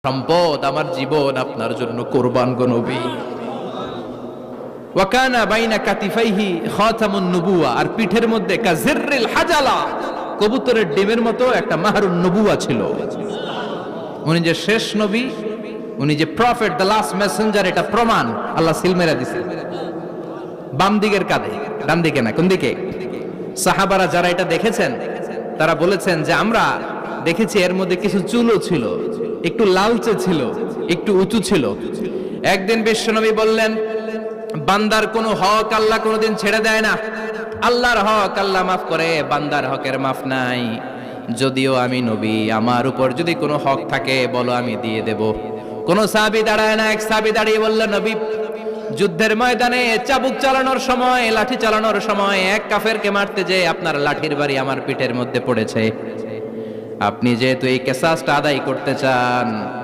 সম্পদ, আমার জীবন আপনার জন্য কোরবান গো নবী। ওয়া কানা বাইনা কাতিফাইহি খাতামুন নবুওয়া, আর পিঠের মধ্যে কাজিররিল হাজালা, কবুতরের ডিমের মতো একটা মাহরুন নবুওয়া ছিল। উনি যে শেষ নবী, উনি যে প্রফেট, দ্য লাস্ট মেসেঞ্জার, এটা প্রমাণ আল্লাহ সিল মেরা দিছে বাম দিকের কাঁধে, ডান দিকে না। কোন দিকে? সাহাবারা যারা এটা দেখেছেন তারা বলেছেন যে আমরা দেখেছি এর মধ্যে কিছু চুলও ছিল, একটু লালচে ছিল, একটু উঁচু ছিল। একদিন বিশ্বনবী বললেন, বান্দার কোনো হক আল্লাহ কোনোদিন ছেড়ে দেয় না। আল্লাহর হক আল্লাহ মাফ করে, বান্দার হকের মাফ নাই। যদিও আমি নবী, আমার উপর যদি কোনো হক থাকে বলো, আমি দিয়ে দেব। কোন সাহাবী দাঁড়ায় না। এক সাহাবী দাঁড়িয়ে বললেন, নবী, যুদ্ধের ময়দানে চাবুক চালানোর সময়, লাঠি চালানোর সময় এক কাফেরকে মারতে যে আপনার লাঠির বাড়ি আমার পিঠের মধ্যে পড়েছে। আপনি যেহেতু এই কেসাসটা আদায় করতে চান,